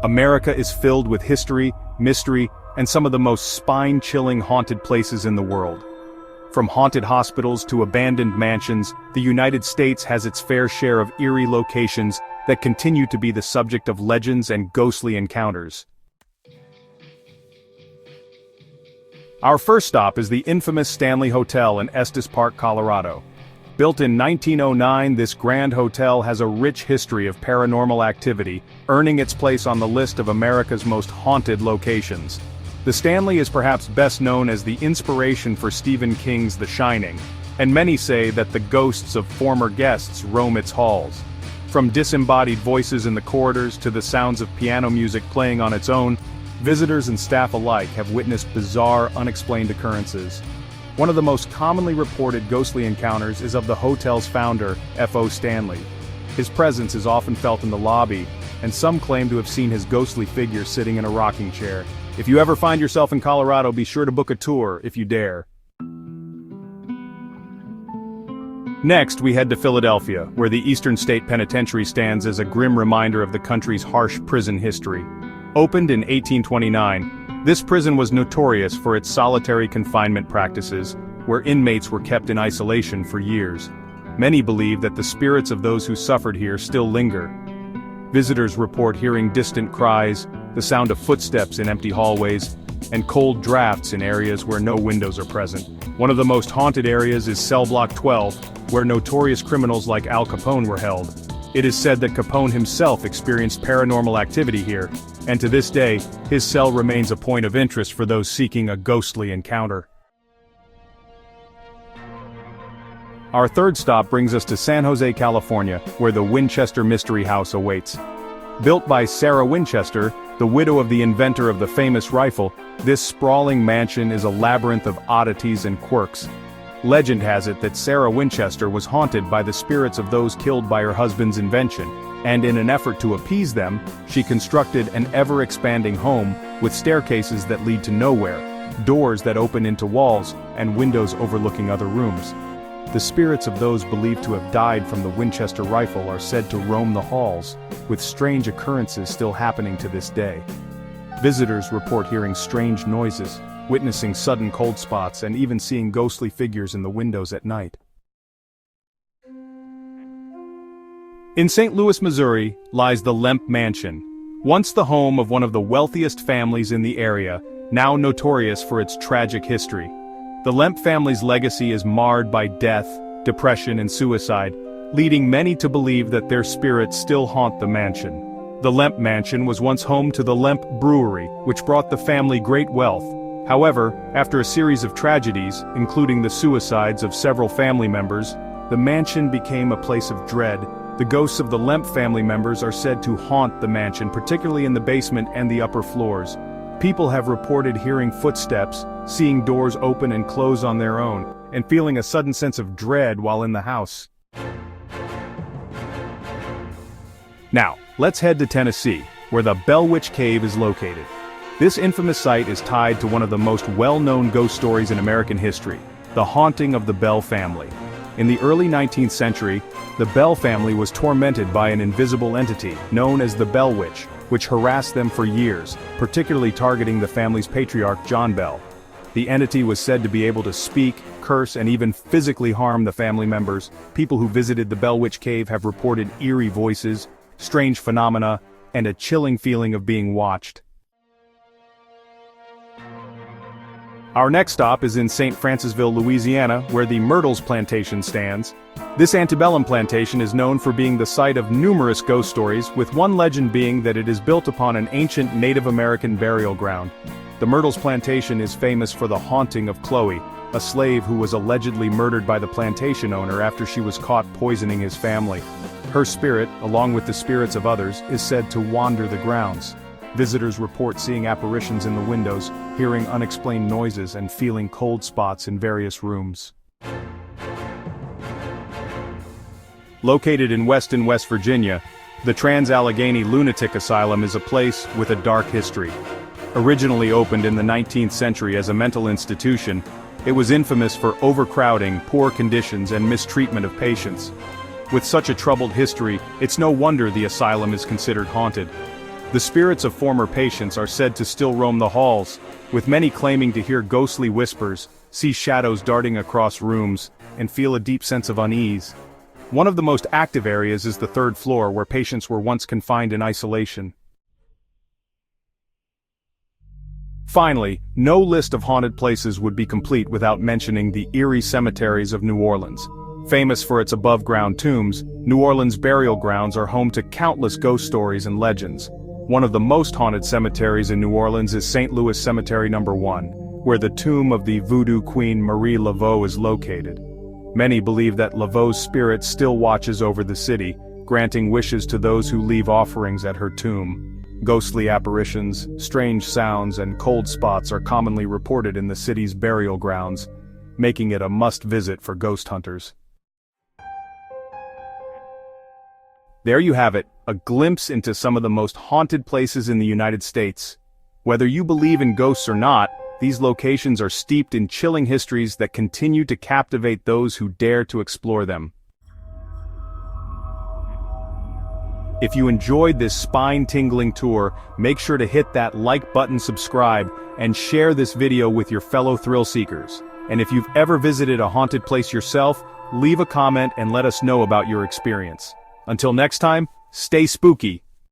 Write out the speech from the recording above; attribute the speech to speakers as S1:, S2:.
S1: America is filled with history, mystery, and some of the most spine-chilling haunted places in the world. From haunted hospitals to abandoned mansions, the United States has its fair share of eerie locations that continue to be the subject of legends and ghostly encounters. Our first stop is the infamous Stanley Hotel in Estes Park, Colorado. Built in 1909, this grand hotel has a rich history of paranormal activity, earning its place on the list of America's most haunted locations. The Stanley is perhaps best known as the inspiration for Stephen King's The Shining, and many say that the ghosts of former guests roam its halls. From disembodied voices in the corridors to the sounds of piano music playing on its own, visitors and staff alike have witnessed bizarre, unexplained occurrences. One of the most commonly reported ghostly encounters is of the hotel's founder, F.O. Stanley. His presence is often felt in the lobby, and some claim to have seen his ghostly figure sitting in a rocking chair. If you ever find yourself in Colorado, be sure to book a tour, if you dare. Next, we head to Philadelphia, where the Eastern State Penitentiary stands as a grim reminder of the country's harsh prison history. Opened in 1829, this prison was notorious for its solitary confinement practices, where inmates were kept in isolation for years. Many believe that the spirits of those who suffered here still linger. Visitors report hearing distant cries, the sound of footsteps in empty hallways, and cold drafts in areas where no windows are present. One of the most haunted areas is Cell Block 12, where notorious criminals like Al Capone were held. It is said that Capone himself experienced paranormal activity here, and to this day, his cell remains a point of interest for those seeking a ghostly encounter. Our third stop brings us to San Jose, California, where the Winchester Mystery House awaits. Built by Sarah Winchester, the widow of the inventor of the famous rifle, this sprawling mansion is a labyrinth of oddities and quirks. Legend has it that Sarah Winchester was haunted by the spirits of those killed by her husband's invention, and in an effort to appease them, she constructed an ever-expanding home with staircases that lead to nowhere, doors that open into walls, and windows overlooking other rooms. The spirits of those believed to have died from the Winchester rifle are said to roam the halls, with strange occurrences still happening to this day. Visitors report hearing strange noises, witnessing sudden cold spots, and even seeing ghostly figures in the windows at night. In St. Louis, Missouri, lies the Lemp Mansion, once the home of one of the wealthiest families in the area, now notorious for its tragic history. The Lemp family's legacy is marred by death, depression, and suicide, leading many to believe that their spirits still haunt the mansion. The Lemp Mansion was once home to the Lemp Brewery, which brought the family great wealth. However, after a series of tragedies, including the suicides of several family members, the mansion became a place of dread. The ghosts of the Lemp family members are said to haunt the mansion, particularly in the basement and the upper floors. People have reported hearing footsteps, seeing doors open and close on their own, and feeling a sudden sense of dread while in the house. Now, let's head to Tennessee, where the Bell Witch Cave is located. This infamous site is tied to one of the most well-known ghost stories in American history, the haunting of the Bell family. In the early 19th century, the Bell family was tormented by an invisible entity known as the Bell Witch, which harassed them for years, particularly targeting the family's patriarch John Bell. The entity was said to be able to speak, curse, and even physically harm the family members. People who visited the Bell Witch Cave have reported eerie voices, strange phenomena, and a chilling feeling of being watched. Our next stop is in St. Francisville, Louisiana, where the Myrtles Plantation stands. This antebellum plantation is known for being the site of numerous ghost stories, with one legend being that it is built upon an ancient Native American burial ground. The Myrtles Plantation is famous for the haunting of Chloe, a slave who was allegedly murdered by the plantation owner after she was caught poisoning his family. Her spirit, along with the spirits of others, is said to wander the grounds. Visitors report seeing apparitions in the windows, hearing unexplained noises, and feeling cold spots in various rooms. Located in Weston, West Virginia, the Trans-Allegheny Lunatic Asylum is a place with a dark history. Originally opened in the 19th century as a mental institution, it was infamous for overcrowding, poor conditions, and mistreatment of patients. With such a troubled history, it's no wonder the asylum is considered haunted. The spirits of former patients are said to still roam the halls, with many claiming to hear ghostly whispers, see shadows darting across rooms, and feel a deep sense of unease. One of the most active areas is the third floor, where patients were once confined in isolation. Finally, no list of haunted places would be complete without mentioning the eerie cemeteries of New Orleans. Famous for its above-ground tombs, New Orleans burial grounds are home to countless ghost stories and legends. One of the most haunted cemeteries in New Orleans is St. Louis Cemetery No. 1, where the tomb of the voodoo queen Marie Laveau is located. Many believe that Laveau's spirit still watches over the city, granting wishes to those who leave offerings at her tomb. Ghostly apparitions, strange sounds, and cold spots are commonly reported in the city's burial grounds, making it a must-visit for ghost hunters. There you have it, a glimpse into some of the most haunted places in the United States. Whether you believe in ghosts or not, these locations are steeped in chilling histories that continue to captivate those who dare to explore them. If you enjoyed this spine-tingling tour, make sure to hit that like button, subscribe, and share this video with your fellow thrill seekers. And if you've ever visited a haunted place yourself, leave a comment and let us know about your experience. Until next time, stay spooky.